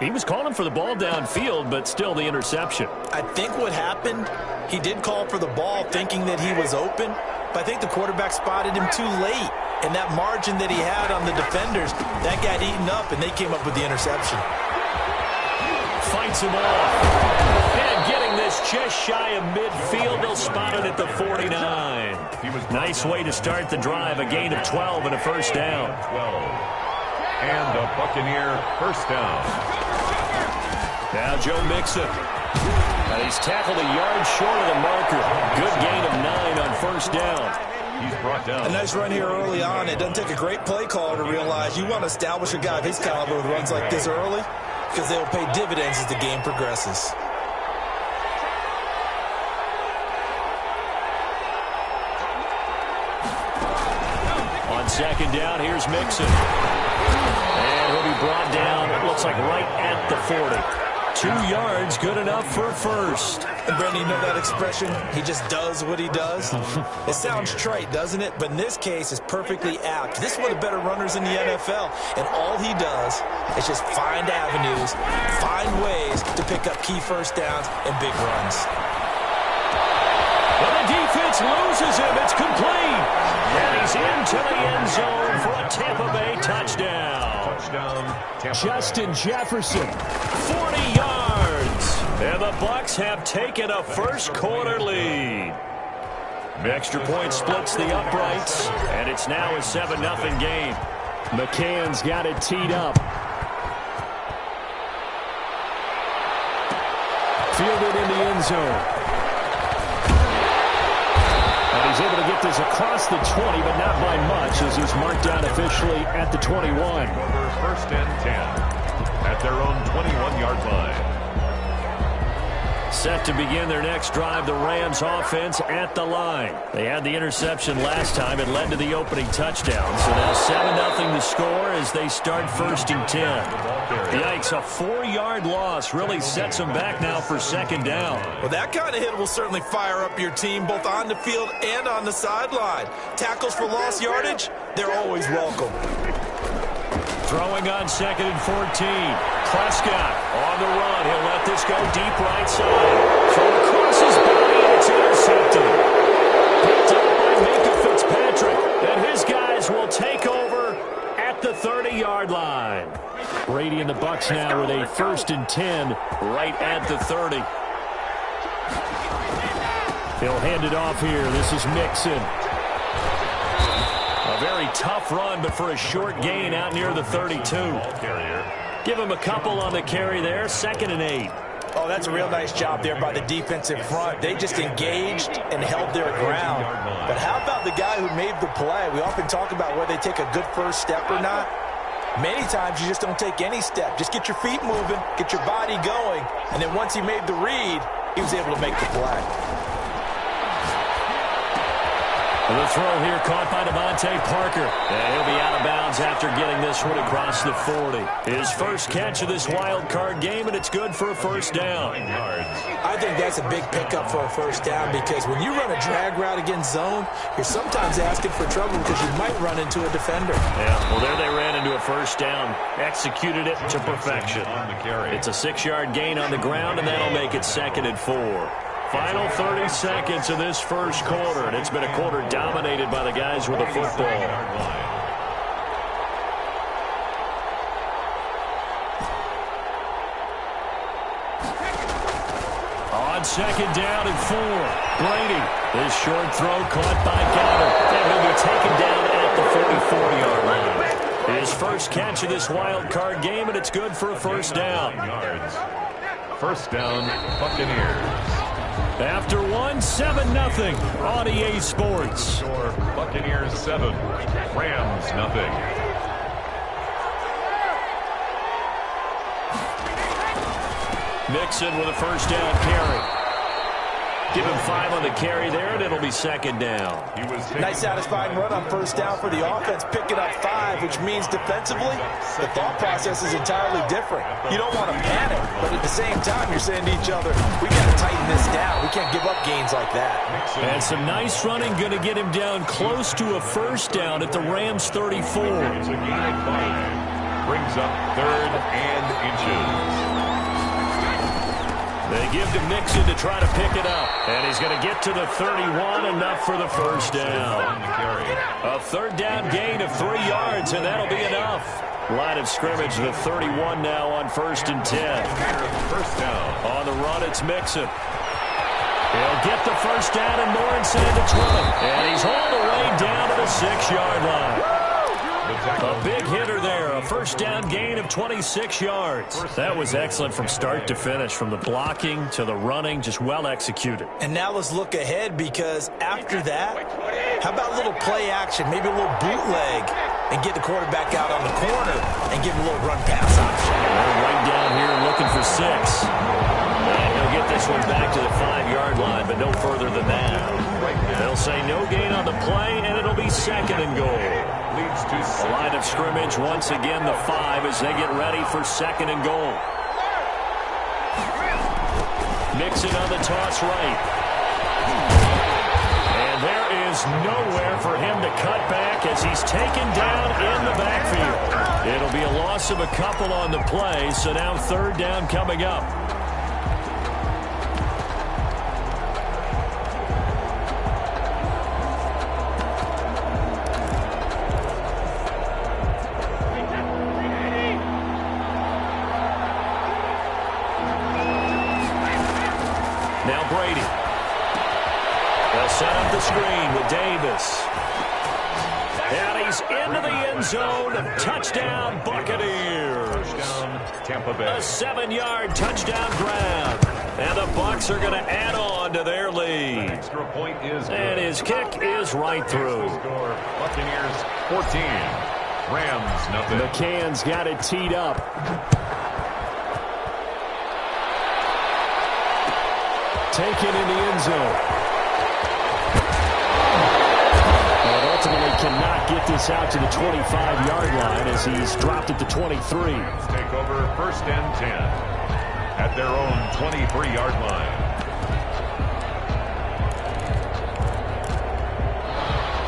He was calling for the ball downfield, but still the interception. I think what happened, he did call for the ball thinking that he was open, but I think the quarterback spotted him too late. And that margin that he had on the defenders, that got eaten up, and they came up with the interception. Fights him off. And getting this just shy of midfield, they'll spot it at the 49. Nice way to start the drive, a gain of 12 and a first down. 12. And a Buccaneer first down. Now Joe Mixon. And he's tackled a yard short of the marker. Good gain of 9 on first down. He's brought down. A nice run here early on. It doesn't take a great play caller to realize you want to establish a guy of his caliber with runs like this early because they will pay dividends as the game progresses. On second down, here's Mixon. And he'll be brought down, it looks like right at the 40. 2 yards, good enough for a first. And Brandon, you know that expression? He just does what he does. It sounds trite, doesn't it? But in this case, it's perfectly apt. This is one of the better runners in the NFL. And all he does is just find avenues, find ways to pick up key first downs and big runs. Well, the defense loses him. It's complete. And he's into the end zone for a Tampa Bay touchdown. Justin Jefferson, 40 yards. And the Bucs have taken a first quarter lead. The extra point splits the uprights, and it's now a 7-0 game. McCann's got it teed up. Fielded in the end zone. And he's able to get this across the 20, but not by much, as he's marked down officially at the 21. First and 10 at their own 21-yard line. Set to begin their next drive, the Rams offense at the line. They had the interception last time. It led to the opening touchdown. So now 7-0 the score as they start first and 10. Yikes, a 4-yard loss really sets them back now for second down. Well, that kind of hit will certainly fire up your team both on the field and on the sideline. Tackles for lost yardage, they're always welcome. Throwing on second and 14. Prescott on the run. He'll let this go deep right side. Throw across his body, and it's intercepted. Picked up by Minkah Fitzpatrick. And his guys will take over at the 30-yard line. Brady and the Bucs now with a first and 10 right at the 30. He'll hand it off here. This is Mixon. A very tough run, but for a short gain out near the 32. Give him a couple on the carry there. Second and 8. Oh, that's a real nice job there by the defensive front. They just engaged and held their ground. But how about the guy who made the play? We often talk about whether they take a good first step or not. Many times you just don't take any step. Just get your feet moving, get your body going, and then once he made the read, he was able to make the play. The throw here caught by Devontae Parker. And he'll be out of bounds after getting this one across the 40. His first catch of this wild card game, and it's good for a first down. I think that's a big pickup for a first down because when you run a drag route against zone, you're sometimes asking for trouble because you might run into a defender. Yeah, well, there they ran into a first down. Executed it to perfection. It's a 6-yard gain on the ground, and that'll make it second and 4. Final 30 seconds of this first quarter, and it's been a quarter dominated by the guys with the football. On second down and 4, Brady. This short throw caught by Goddard, and he'll be taken down at the 44-yard line. His first catch of this wild card game, and it's good for a first down. First down, Buccaneers. After 7-0 on EA Sports. Score, Buccaneers 7, Rams 0. Mixon with a first down carry. Give him 5 on the carry there, and it'll be second down. Nice satisfying run on first down for the offense, picking up 5, which means defensively, the thought process is entirely different. You don't want to panic, but at the same time, you're saying to each other, we got to tighten this down. We can't give up gains like that. And some nice running, going to get him down close to a first down at the Rams 34. It's a gain of 5. Brings up 3rd and inches. give to Mixon to try to pick it up. And he's going to get to the 31, enough for the first down. A third down gain of 3 yards, and that'll be enough. Line of scrimmage, the 31 now on 1st and 10. First down. On the run, it's Mixon. He'll get the first down, and Lawrence into 20. And he's hauled away down to the 6-yard line. A big hitter there, a first down gain of 26 yards. That was excellent from start to finish, from the blocking to the running, just well executed. And now let's look ahead, because after that, how about a little play action, maybe a little bootleg, and get the quarterback out on the corner and give him a little run pass option. They're right down here looking for 6. And he'll get this one back to the 5-yard line, but no further than that. They'll say no gain on the play, and it'll be 2nd and goal. The line of scrimmage, once again, the 5 as they get ready for 2nd and goal. Mixon on the toss right. And there is nowhere for him to cut back as he's taken down in the backfield. It'll be a loss of a couple on the play, so now 3rd down coming up. Now Brady. They'll set up the screen with Davis. And he's into the end zone. Touchdown, Buccaneers. Tampa Bay. A 7-yard touchdown grab. And the Bucs are going to add on to their lead. Extra point is good. And his kick is right through. Score, Buccaneers 14. Rams nothing. McCann's got it teed up. Taken in the end zone. And ultimately cannot get this out to the 25-yard line as he's dropped it to 23. Take over 1st and 10 at their own 23-yard line.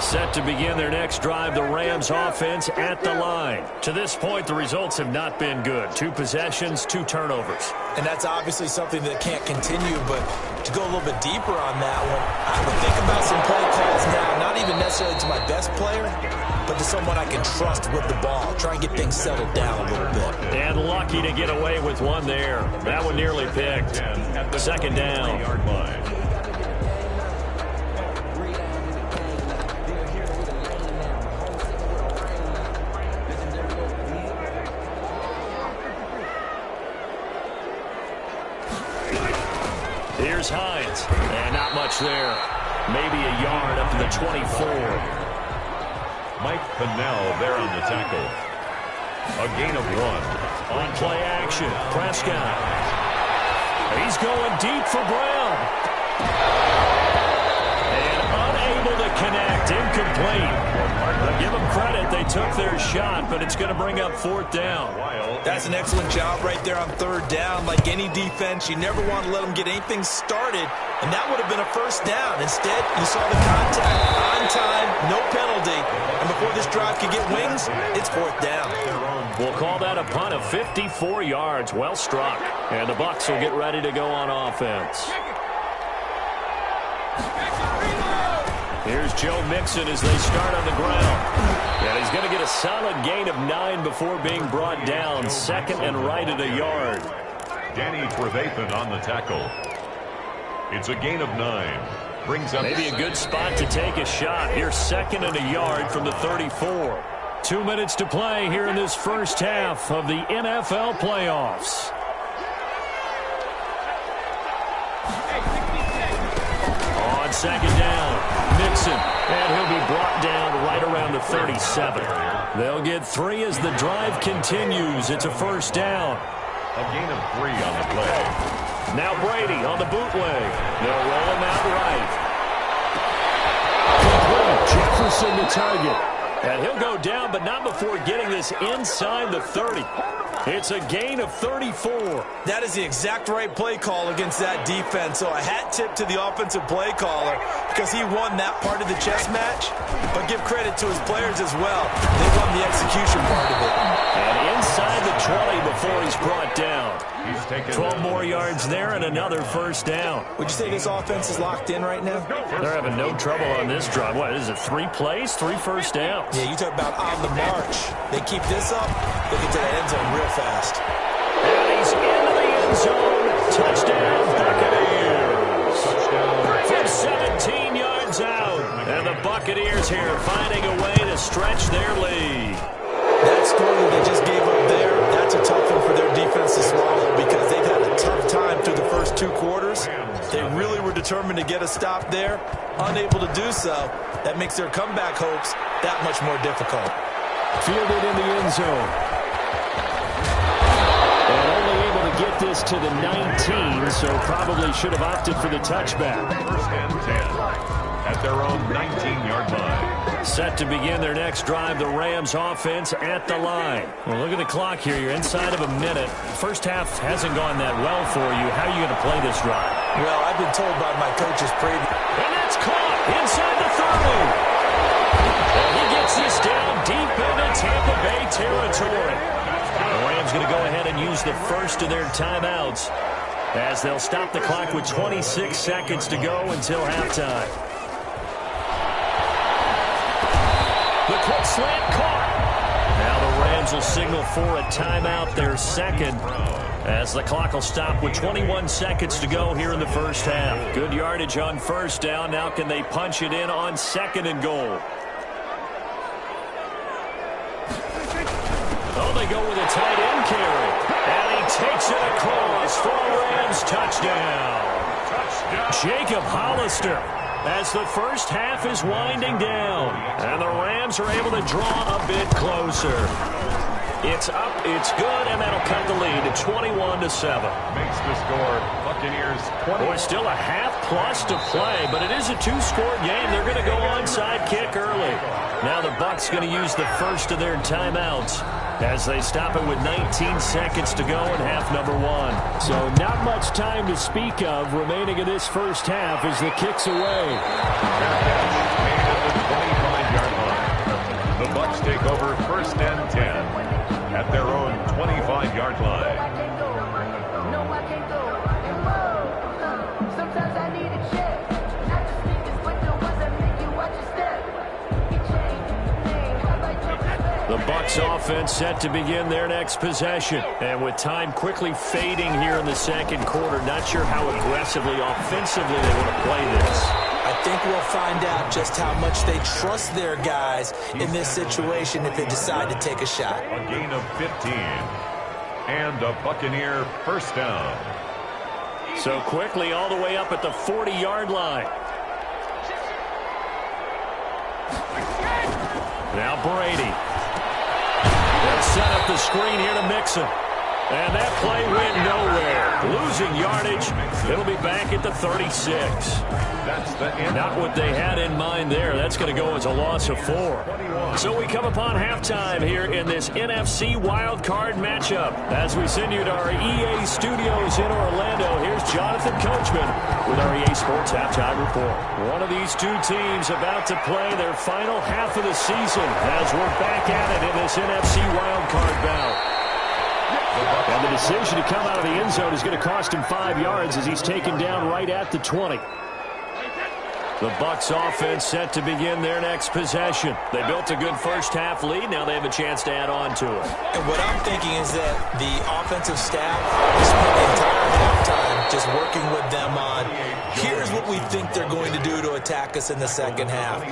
Set to begin their next drive, the Rams offense at the line. To this point, the results have not been good. 2 possessions, 2 turnovers. And that's obviously something that can't continue, but to go a little bit deeper on that one, I would think about some play calls now, not even necessarily to my best player, but to someone I can trust with the ball. Try and get things settled down a little bit. And lucky to get away with one there. That one nearly picked. 2nd down. Here's Hines. And not much there. Maybe a yard up to the 24. Mike Pennell there on the tackle. A gain of 1. On play action, Prescott. He's going deep for Brown. And unable to connect, incomplete. Give them credit, they took their shot, but it's going to bring up 4th down. That's an excellent job right there on 3rd down. Like any defense, you never want to let them get anything started, and that would have been a 1st down. Instead, you saw the contact on time, no penalty, and before this drive could get wings, it's 4th down. We'll call that a punt of 54 yards. Well struck. And the Bucs will get ready to go on offense. Here's Joe Mixon as they start on the ground. And he's going to get a solid gain of 9 before being brought down. 2nd and right at a yard. Danny Trevathan on the tackle. It's a gain of 9. Brings up maybe a good spot to take a shot. Here's 2nd and a yard from the 34. 2 minutes to play here in this first half of the NFL playoffs. On 2nd down, Mixon, and he'll be brought down right around the 37. They'll get 3 as the drive continues. It's a 1st down. A gain of 3 on the play. Now Brady on the bootleg. They'll roll him out right. Complete. Jefferson the target. And he'll go down, but not before getting this inside the 30. It's a gain of 34. That is the exact right play call against that defense. So a hat tip to the offensive play caller because he won that part of the chess match. But give credit to his players as well. They won the execution part of it. And inside the 20 before he's brought down. 12 more yards there and another first down. Would you say this offense is locked in right now? They're having no trouble on this drive. What is it, 3 plays, 3 first downs? Yeah, you talk about on the march. They keep this up, they get to the end zone real fast. And he's into the end zone. Touchdown, Buccaneers. From 17 yards out. And the Buccaneers here finding a way to stretch their lead. That score that they just gave up there, that's a tough one for their defense to swallow because they've had a tough time through the first 2 quarters. They really were determined to get a stop there, unable to do so. That makes their comeback hopes that much more difficult. Fielded in the end zone. And only able to get this to the 19, so probably should have opted for the touchback. First and 10 at their own 19-yard line. Set to begin their next drive, the Rams offense at the line. Well, look at the clock here. You're inside of a minute. First half hasn't gone that well for you. How are you going to play this drive? Well, I've been told by my coaches previously. And that's caught inside the 30. And he gets this down deep into Tampa Bay territory. The Rams going to go ahead and use the first of their timeouts as they'll stop the clock with 26 seconds to go until halftime. The quick slant caught. Now the Rams will signal for a timeout, their second, as the clock will stop with 21 seconds to go here in the first half. Good yardage on first down. Now can they punch it in on second and goal? Oh, they go with a tight end carry. And he takes it across for a Rams touchdown. Jacob Hollister, as the first half is winding down. And the Rams are able to draw a bit closer. It's up, it's good, and that'll cut the lead to 21-7. Makes the score Buccaneers 20. Boy, still a half plus to play, but it is a 2-score game. They're going to go onside kick early. Now the Bucs going to use the first of their timeouts as they stop it with 19 seconds to go in half number 1. So not much time to speak of remaining in this first half as the kick's away. Made at the 25-yard line. The Bucs take over first and 10 at their own 25-yard line. The Bucs offense set to begin their next possession. And with time quickly fading here in the second quarter, not sure how aggressively, offensively they want to play this. I think we'll find out just how much they trust their guys in this situation if they decide to take a shot. A gain of 15. And a Buccaneer first down. So quickly all the way up at the 40-yard line. Now Brady. They'll set up the screen here to Mixon. And that play went nowhere. Losing yardage. It'll be back at the 36. That's the end. Not what they had in mind there. That's going to go as a loss of 4. So we come upon halftime here in this NFC wildcard matchup. As we send you to our EA studios in Orlando, here's Jonathan Coachman with our EA Sports Halftime Report. One of these two teams about to play their final half of the season as we're back at it in this NFC wildcard bout. And the decision to come out of the end zone is going to cost him 5 yards as he's taken down right at the 20. The Bucs offense set to begin their next possession. They built a good first half lead. Now they have a chance to add on to it. And what I'm thinking is that the offensive staff spent the entire halftime just working with them on, here's what we think they're going to do to attack us in the second half.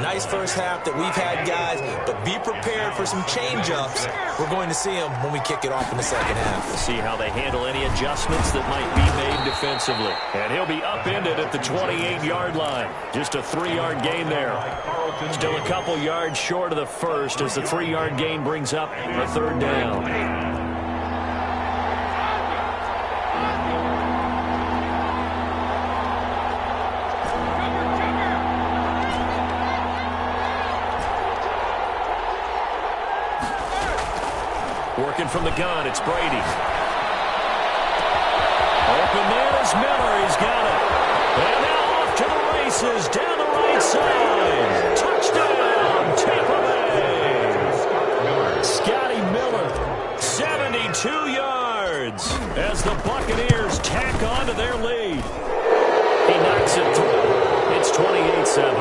Nice first half that we've had, guys, but be prepared for some change-ups. We're going to see them when we kick it off in the second half. We'll see how they handle any adjustments that might be made defensively. And he'll be upended at the 28-yard line. Just a 3-yard gain there. Still a couple yards short of the first as the 3-yard gain brings up a third down. working from the gun. It's Brady. Open man is Miller. He's got it. And now off to the races down the right side. Touchdown, Tampa Bay. Scotty Miller, 72 yards as the Buccaneers tack on to their lead. He knocks it through. It's 28-7.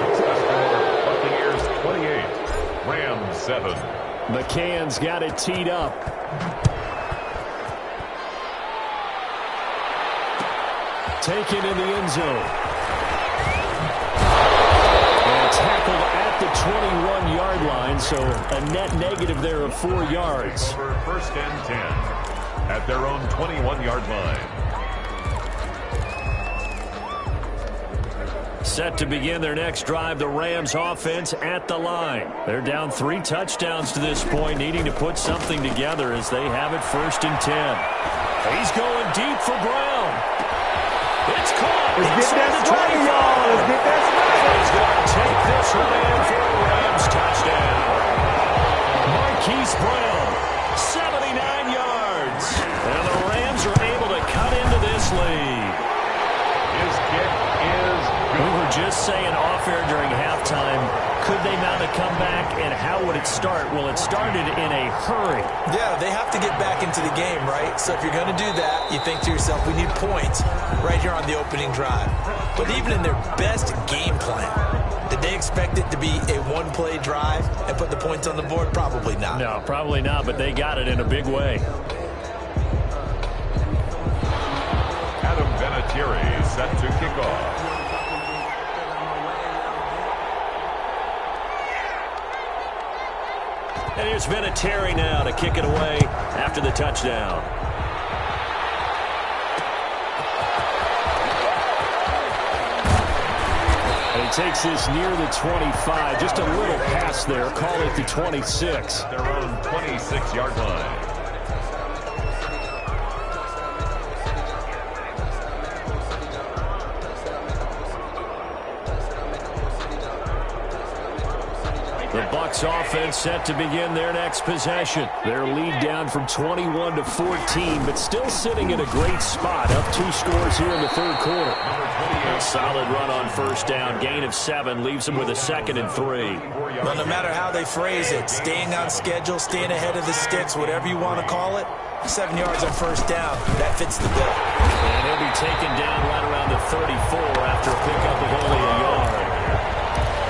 Buccaneers 28, Rams 7. McCann's got it teed up. Taken in the end zone. And tackled at the 21-yard line, so a net negative there of 4 yards. First and 10 at their own 21-yard line. Set to begin their next drive, the Rams offense at the line. They're down 3 touchdowns to this point, needing to put something together as they have it first and 10. He's going deep for Brown. It's caught. Let's get that swagger, y'all. Let's get that swagger. He's going to take this one in for a Rams touchdown. Marquise Brown, 79 yards. And the Rams are able to cut into this lead. His kick is good. We were just saying off-air during halftime, could they mount a comeback, and how would it start? Well, it started in a hurry. Yeah, they have to get back into the game, right? So if you're going to do that, you think to yourself, we need points right here on the opening drive. But even in their best game plan, did they expect it to be a one-play drive and put the points on the board? Probably not. No, probably not, but they got it in a big way. Adam Vinatieri set to kick off. And here's Vinatieri now to kick it away after the touchdown. And he takes this near the 25. Just a little pass there. Call it the 26. Their own 26-yard line. The Bucs offense set to begin their next possession. Their lead down from 21 to 14, but still sitting in a great spot. Up 2 scores here in the third quarter. A solid run on first down. Gain of 7 leaves them with a 2nd and 3. Well, no matter how they phrase it, staying on schedule, staying ahead of the sticks, whatever you want to call it, 7 yards on first down, that fits the bill. And he'll be taken down right around the 34 after a pickup of only a yard.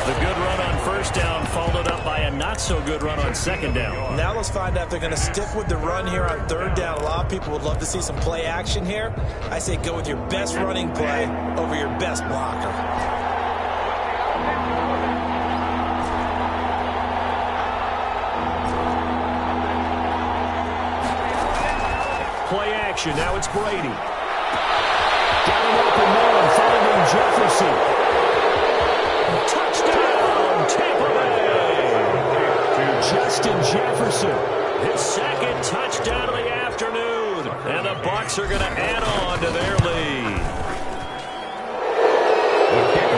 The good run on first down followed up by a not-so-good run on second down. Now let's find out if they're going to stick with the run here on third down. A lot of people would love to see some play action here. I say go with your best running play over your best blocker. Play action. Now it's Brady. Got an open man, finding Jefferson. Touchdown, Tampa Bay. Justin Jefferson. His 2nd touchdown of the afternoon. And the Bucs are going to add on to their lead.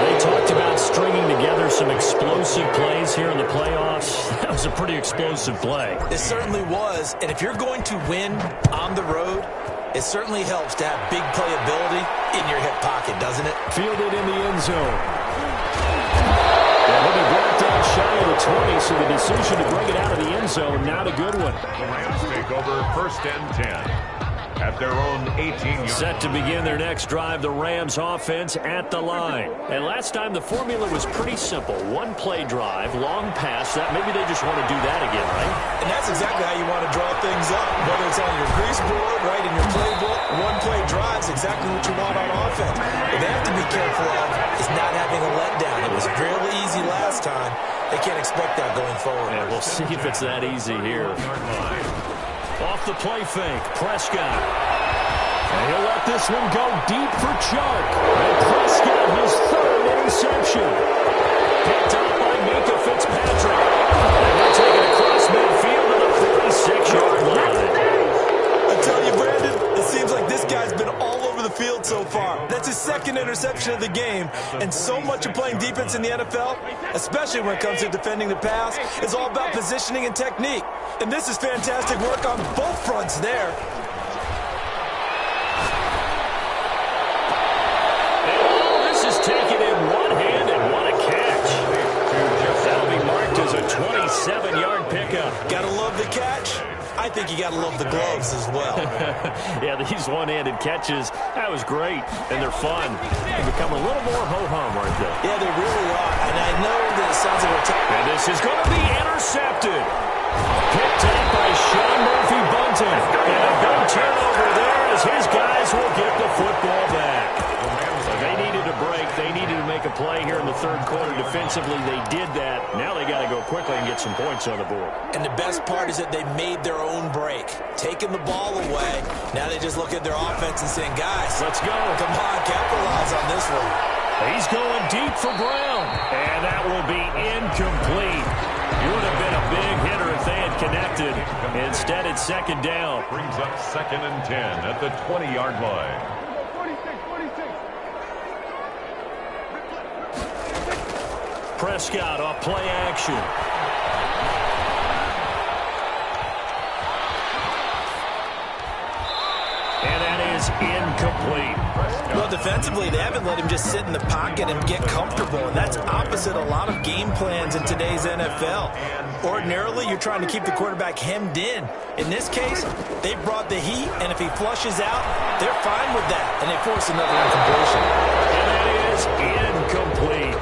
They talked about stringing together some explosive plays here in the playoffs. That was a pretty explosive play. It certainly was. And if you're going to win on the road, it certainly helps to have big playability in your hip pocket, doesn't it? Fielded in the end zone. And he'll be brought down shy of the 20, so the decision to bring it out of the end zone, not a good one. The Rams take over first and 10 at their own 18-yard. Set to begin their next drive, the Rams offense at the line. And last time the formula was pretty simple. 1-play drive, long pass. That maybe they just want to do that again, right? And that's exactly how you want to draw things up. Whether it's on your grease board, right, in your playbook, 1-play drive is exactly what you want on offense. What they have to be careful of is not having a letdown. It was really easy last time. They can't expect that going forward. And we'll see if it's that easy here. Off the play fake, Prescott. And he'll let this one go deep for Chark. And Prescott, his 3rd interception. Picked up by Minkah Fitzpatrick. And they're taking it across midfield to the 46-yard line. I tell you, Brandon, it seems like this guy's been all over the field so far. That's his second interception of the game. And so much of playing defense in the NFL, especially when it comes to defending the pass, is all about positioning and technique. And this is fantastic work on both fronts there. Taken in one hand, and what a catch. That'll be marked as a 27-yard pickup. Gotta love the catch. I think you gotta love the gloves as well. Yeah, these one-handed catches, that was great, and they're fun. They become a little more ho-hum right there. Yeah, they really are, and I know that it sounds like we're and this is going to be intercepted. Picked up by Sean Murphy-Bunting. And a big turnover there as his guys will get the football back. They needed a break. They needed to make a play here in the third quarter. Defensively, they did that. Now they got to go quickly and get some points on the board. And the best part is that they made their own break. Taking the ball away. Now they just look at their offense and saying, guys, let's go. Come on, capitalize on this one. He's going deep for Brown. And that will be incomplete. It would have been a big hitter if they had connected. Instead, it's second down. Brings up 2nd and 10 at the 20-yard line. Prescott off play action. And that is incomplete. Well, defensively, they haven't let him just sit in the pocket and get comfortable, and that's opposite a lot of game plans in today's NFL. Ordinarily, you're trying to keep the quarterback hemmed in. In this case, they brought the heat, and if he flushes out, they're fine with that, and they force another incompletion. And that is incomplete.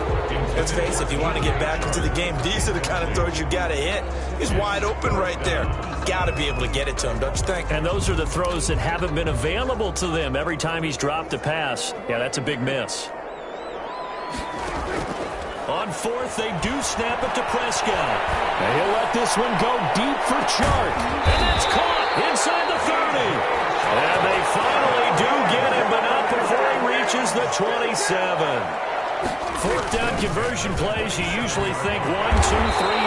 Let's face it, if you want to get back into the game, these are the kind of throws you got to hit. He's wide open right there. Got to be able to get it to him, don't you think? And those are the throws that haven't been available to them every time he's dropped a pass. Yeah, that's a big miss. On fourth, they do snap it to Prescott. And he'll let this one go deep for Chark. And that's caught inside the 30. And they finally do get him, but not before he reaches the 27. Fourth down conversion plays, you usually think 1, 2, 3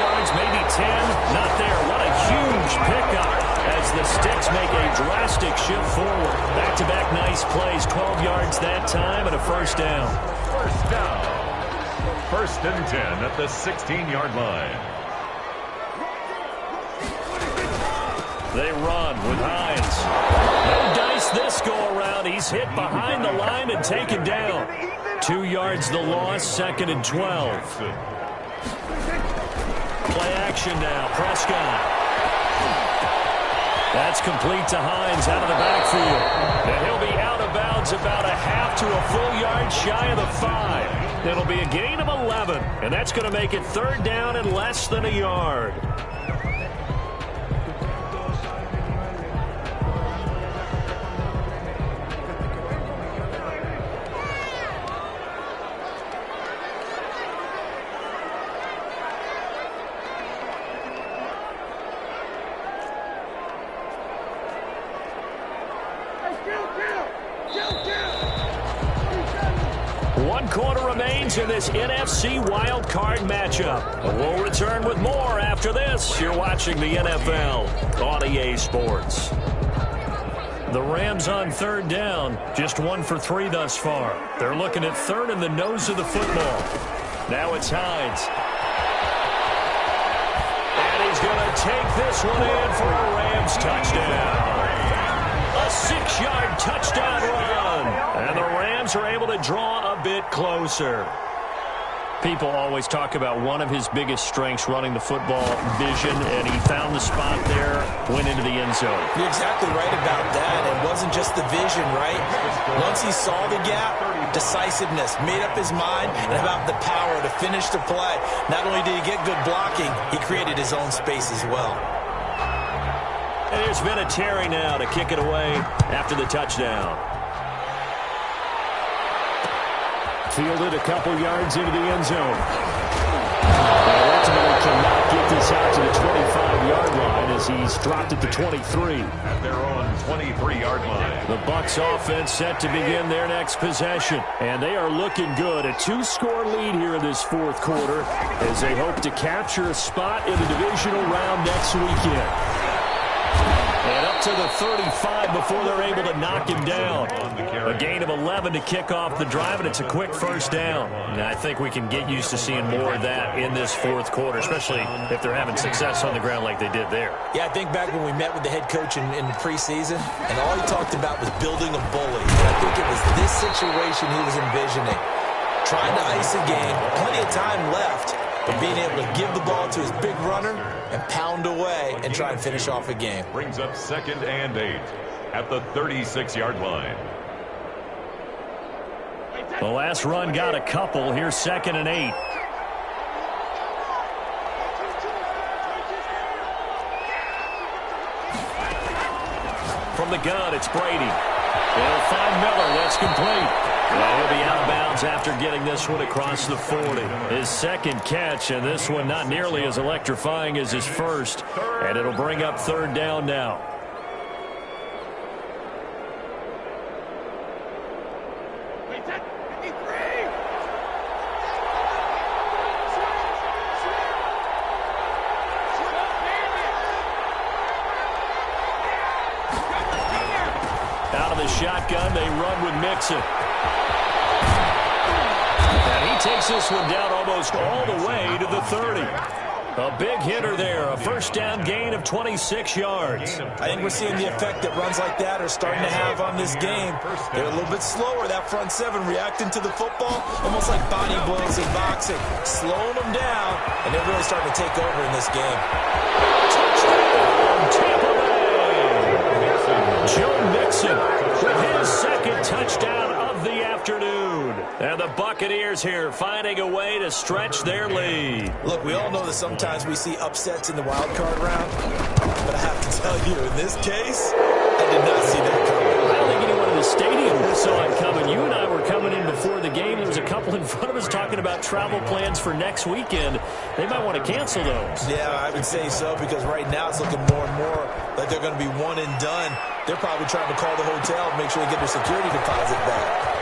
yards, maybe 10. Not there. What a huge pickup as the Sticks make a drastic shift forward. Back-to-back nice plays, 12 yards that time and a first down. First down. 1st and 10 at the 16-yard line. They run with Hines. No dice this go-around. He's hit behind the line and taken down. 2 yards the loss, 2nd and 12. Play action now, Prescott. That's complete to Hines out of the backfield. And he'll be out of bounds about a half to a full yard shy of the 5. It'll be a gain of 11, and that's going to make it third down and less than a yard. In this NFC Wild Card matchup. We'll return with more after this. You're watching the NFL on EA Sports. The Rams on third down, just 1 for 3 thus far. They're looking at third in the nose of the football. Now it's Hines. And he's going to take this one in for a Rams touchdown. A 6-yard touchdown run. And the Rams are able to draw a bit closer. People always talk about one of his biggest strengths running the football, vision, and he found the spot there, went into the end zone. You're exactly right about that. It wasn't just the vision, right? Once he saw the gap, decisiveness, made up his mind, and about the power to finish the play. Not only did he get good blocking, he created his own space as well. And there's been a Terry now to kick it away after the touchdown. Fielded a couple yards into the end zone. And ultimately cannot get this out to the 25-yard line as he's dropped at the 23. At their own 23-yard line. The Bucs offense set to begin their next possession. And they are looking good. A 2-score lead here in this fourth quarter as they hope to capture a spot in the divisional round next weekend. And up to the 35 before they're able to knock him down. A gain of 11 to kick off the drive, and it's a quick first down. And I think we can get used to seeing more of that in this fourth quarter, especially if they're having success on the ground like they did there. Yeah, I think back when we met with the head coach in the preseason, and all he talked about was building a bully. And I think it was this situation he was envisioning. Trying to ice a game, plenty of time left, but being able to give the ball to his big runner and pound away and try and finish off a game. Brings up 2nd and 8 at the 36-yard line. The last run got a couple. Here's 2nd and 8. From the gun, it's Brady. They'll find Miller. That's complete. Well, he'll be out of bounds after getting this one across the 40. His second catch, and this one not nearly as electrifying as his first. And it'll bring up 3rd down now. Out of the shotgun, they run with Mixon. And he takes this one down almost all the way to the 30. A big hitter there, a first down gain of 26 yards. I think we're seeing the effect that runs like that are starting to have on this game. They're a little bit slower, that front seven, reacting to the football, almost like body blows in boxing, slowing them down, and they're really starting to take over in this game. Touchdown, Tampa Bay! Joe Mixon with his second touchdown of the afternoon. And the Buccaneers here finding a way to stretch their lead. Look, we all know that sometimes we see upsets in the wild card round, but I have to tell you, in this case, I did not see that coming. I don't think anyone in the stadium saw it coming. You and I were coming in before the game. There was a couple in front of us talking about travel plans for next weekend. They might want to cancel those. Yeah, I would say so, because right now it's looking more and more like they're going to be one and done. They're probably trying to call the hotel and make sure they get their security deposit back.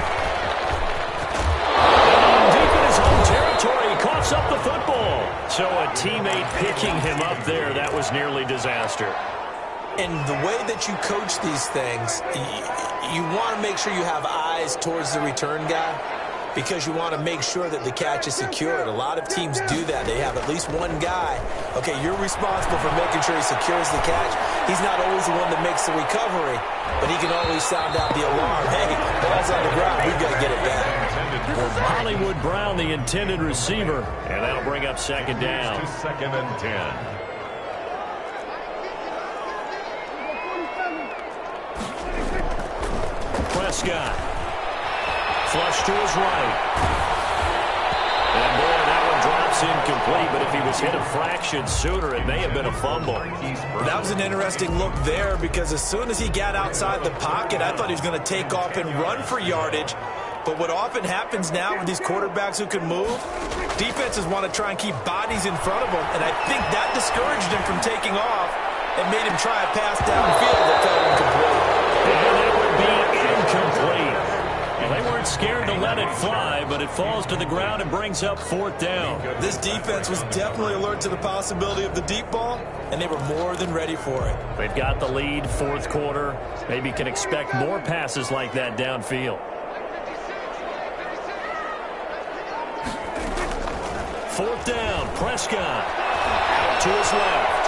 Territory, coughs up the football. So a teammate picking him up there, that was nearly disaster. And the way that you coach these things, you want to make sure you have eyes towards the return guy, because you want to make sure that the catch is secured. A lot of teams do that. They have at least one guy. Okay, you're responsible for making sure he secures the catch. He's not always the one that makes the recovery, but he can always sound out the alarm. Hey, ball's on the ground. We've got to get it back. Hollywood Brown, the intended receiver, and that'll bring up 2nd down. 2nd and 10. Prescott. Flush to his right. And boy, that one drops incomplete, but if he was hit a fraction sooner, it may have been a fumble. That was an interesting look there, because as soon as he got outside the pocket, I thought he was going to take off and run for yardage. But what often happens now with these quarterbacks who can move, defenses want to try and keep bodies in front of them, and I think that discouraged him from taking off and made him try a pass downfield that fell incomplete. And it would be incomplete. Well, they weren't scared to let it fly, but it falls to the ground and brings up 4th down. This defense was definitely alert to the possibility of the deep ball, and they were more than ready for it. They've got the lead, 4th quarter. Maybe can expect more passes like that downfield. 4th down, Prescott out to his left.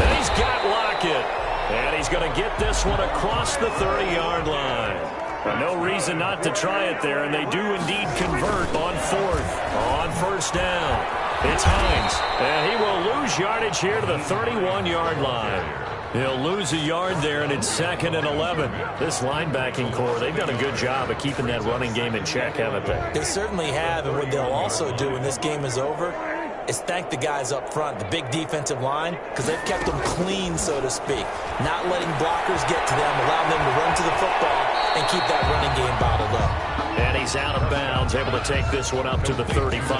And he's got Lockett. And he's going to get this one across the 30-yard line. No reason not to try it there, and they do indeed convert on 4th. On 1st down, it's Hines. And he will lose yardage here to the 31-yard line. He'll lose a yard there, and it's 2nd and 11. This linebacking core, they've done a good job of keeping that running game in check, haven't they? They certainly have, and what they'll also do when this game is over is thank the guys up front, the big defensive line, because they've kept them clean, so to speak. Not letting blockers get to them, allowing them to run to the football and keep that running game bottled up. And he's out of bounds, able to take this one up to the 35.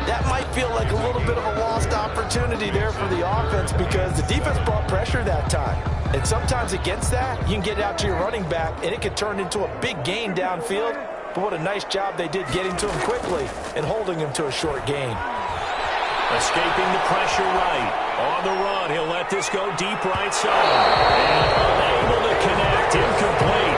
That might feel like a little bit of a lost opportunity there for the offense, because the defense brought pressure that time. And sometimes against that, you can get it out to your running back, and it could turn into a big gain downfield. But what a nice job they did getting to him quickly and holding him to a short gain. Escaping the pressure right. On the run, he'll let this go deep right side. And unable to connect. Incomplete.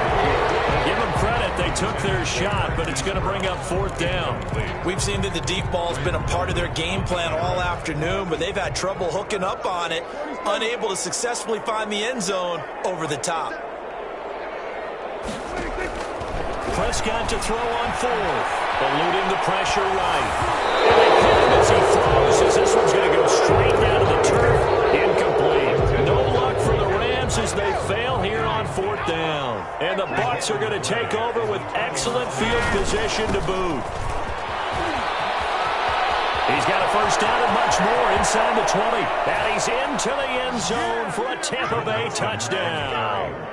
Give them credit. They took their shot, but it's going to bring up 4th down. We've seen that the deep ball has been a part of their game plan all afternoon, but they've had trouble hooking up on it, unable to successfully find the end zone over the top. Prescott to throw on 4th. Eluding the pressure right. And they hit him as he throws, as this one's going to go straight down to the turf. Incomplete. No luck for the Rams as they fail here on 4th down. And the Bucs are going to take over with excellent field position to boot. He's got a first down and much more inside the 20. And he's into the end zone for a Tampa Bay touchdown.